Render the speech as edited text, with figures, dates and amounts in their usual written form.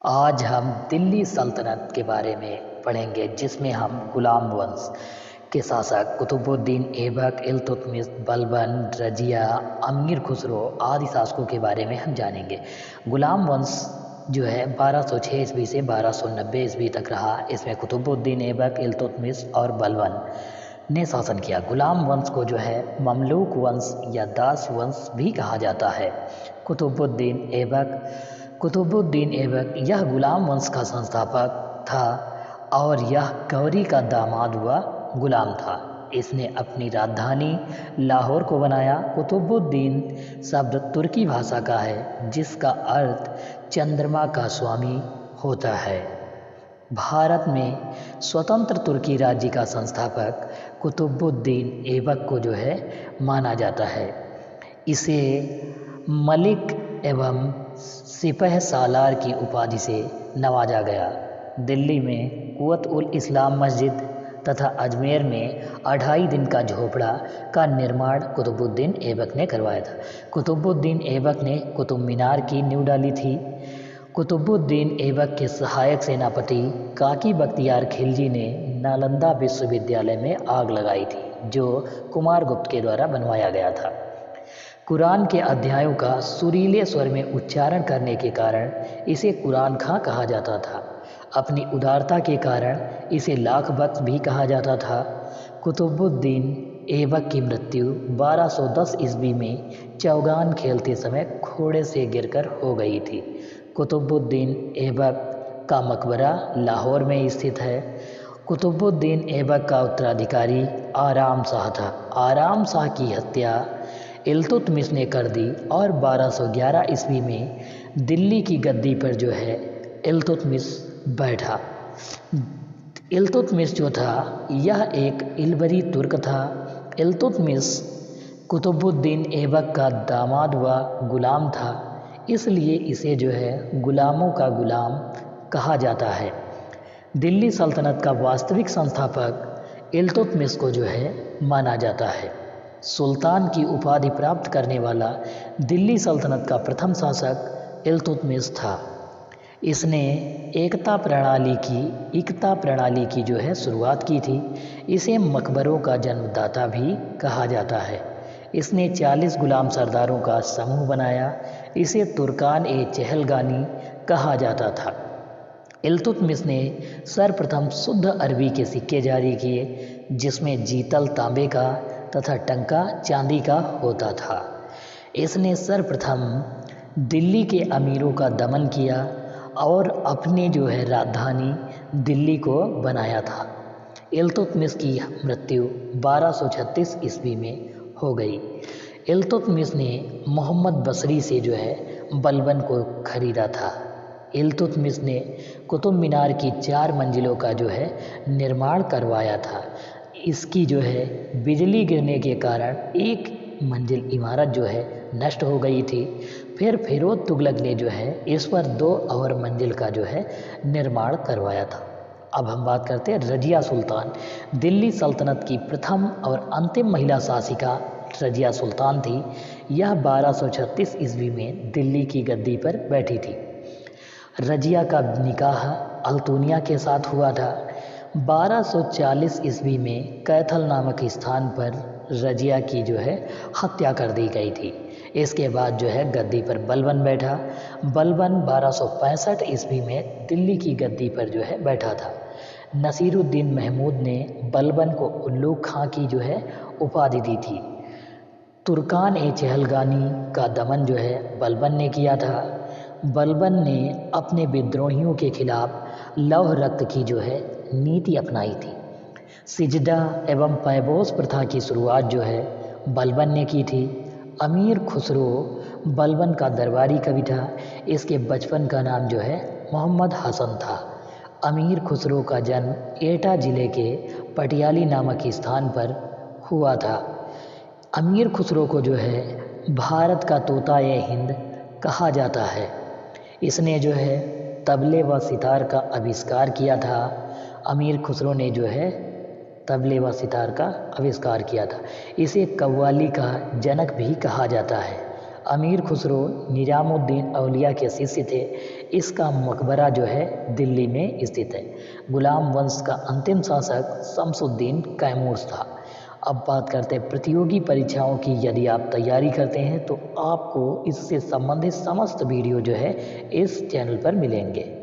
आज हम दिल्ली सल्तनत के बारे में पढ़ेंगे, जिसमें हम गुलाम वंश के शासक कुतुबुद्दीन ऐबक, इल्तुतमिश, बलबन, रजिया, अमीर खुसरो आदि शासकों के बारे में हम जानेंगे। गुलाम वंश जो है 1206 ईस्वी से 1290 ईस्वी तक रहा। इसमें कुतुबुद्दीन ऐबक, इल्तुतमिश और बलबन ने शासन किया। गुलाम वंश को जो है ममलूक वंश या दास वंश भी कहा जाता है। कुतुबुद्दीन ऐबक यह गुलाम वंश का संस्थापक था और यह गौरी का दामाद हुआ गुलाम था। इसने अपनी राजधानी लाहौर को बनाया। कुतुबुद्दीन शब्द तुर्की भाषा का है, जिसका अर्थ चंद्रमा का स्वामी होता है। भारत में स्वतंत्र तुर्की राज्य का संस्थापक कुतुबुद्दीन ऐबक को जो है माना जाता है। इसे मलिक एवं सिपह सालार की उपाधि से नवाजा गया। दिल्ली में कुवत उल इस्लाम मस्जिद तथा अजमेर में 2.5 दिन का झोपड़ा का निर्माण कुतुबुद्दीन ऐबक ने करवाया था। कुतुबुद्दीन ऐबक ने कुतुब मीनार की नींव डाली थी। कुतुबुद्दीन ऐबक के सहायक सेनापति काकी बख्तियार खिलजी ने नालंदा विश्वविद्यालय में आग लगाई थी, जो कुमारगुप्त के द्वारा बनवाया गया था। कुरान के अध्यायों का सुरीले स्वर में उच्चारण करने के कारण इसे कुरान खां कहा जाता था। अपनी उदारता के कारण इसे लाख बख्श भी कहा जाता था। कुतुबुद्दीन ऐबक की मृत्यु 1210 ईस्वी में चौगान खेलते समय घोड़े से गिरकर हो गई थी। कुतुबुद्दीन ऐबक का मकबरा लाहौर में स्थित है। कुतुबुद्दीन ऐबक का उत्तराधिकारी आराम शाह था। आराम शाह की हत्या इल्तुतमिश ने कर दी और 1211 ईस्वी में दिल्ली की गद्दी पर जो है इल्तुतमिश बैठा। इल्तुतमिश जो था यह एक इल्बरी तुर्क था। इल्तुतमिश कुतुबुद्दीन ऐबक का दामाद व गुलाम था, इसलिए इसे जो है गुलामों का गुलाम कहा जाता है। दिल्ली सल्तनत का वास्तविक संस्थापक इल्तुतमिश को जो है माना जाता है। सुल्तान की उपाधि प्राप्त करने वाला दिल्ली सल्तनत का प्रथम शासक इल्तुतमिश था। इसने एकता प्रणाली की जो है शुरुआत की थी। इसे मकबरों का जन्मदाता भी कहा जाता है। इसने 40 गुलाम सरदारों का समूह बनाया। इसे तुर्कान ए चहलगानी कहा जाता था। इल्तुतमिश ने सर्वप्रथम शुद्ध अरबी के सिक्के जारी किए, जिसमें जीतल तांबे का तथा टंका चांदी का होता था। इसने सर्वप्रथम दिल्ली के अमीरों का दमन किया और अपने जो है राजधानी दिल्ली को बनाया था। इल्तुतमिश की मृत्यु 1236 ईस्वी में हो गई। इल्तुतमिश ने मोहम्मद बसरी से जो है बलबन को खरीदा था। इल्तुतमिश ने कुतुब मीनार की 4 मंजिलों का जो है निर्माण करवाया था। इसकी जो है बिजली गिरने के कारण एक मंजिल इमारत जो है नष्ट हो गई थी। फिर फिरोज तुगलक ने जो है इस पर 2 और मंजिल का जो है निर्माण करवाया था। अब हम बात करते हैं रजिया सुल्तान। दिल्ली सल्तनत की प्रथम और अंतिम महिला शासिका रजिया सुल्तान थी। यह 1236 ईस्वी में दिल्ली की गद्दी पर बैठी थी। रजिया का निकाह अल्तुनिया के साथ हुआ था। 1240 ईस्वी में कैथल नामक स्थान पर रजिया की जो है हत्या कर दी गई थी। इसके बाद जो है गद्दी पर बलबन बैठा। बलबन 1265 ईस्वी में दिल्ली की गद्दी पर जो है बैठा था। नसीरुद्दीन महमूद ने बलबन को उल्लूक खां की जो है उपाधि दी थी। तुर्कान ए चहलगानी का दमन जो है बलबन ने किया था। बलबन ने अपने विद्रोहियों के खिलाफ लौह रक्त की जो है नीति अपनाई थी। सिजदा एवं पैबोस प्रथा की शुरुआत जो है बलबन ने की थी। अमीर खुसरो बलबन का दरबारी कवि था। इसके बचपन का नाम जो है मोहम्मद हसन था। अमीर खुसरो का जन्म एटा जिले के पटियाली नामक स्थान पर हुआ था। अमीर खुसरो को जो है भारत का तोता ए हिंद कहा जाता है। इसने जो है तबले व सितार का आविष्कार किया था। अमीर खुसरो ने जो है तबले व सितार का आविष्कार किया था। इसे कव्वाली का जनक भी कहा जाता है। अमीर खुसरो निजामुद्दीन औलिया के शिष्य थे। इसका मकबरा जो है दिल्ली में स्थित है। गुलाम वंश का अंतिम शासक शमसुद्दीन कैमूर था। अब बात करते हैं प्रतियोगी परीक्षाओं की। यदि आप तैयारी करते हैं तो आपको इससे संबंधित समस्त वीडियो जो है इस चैनल पर मिलेंगे।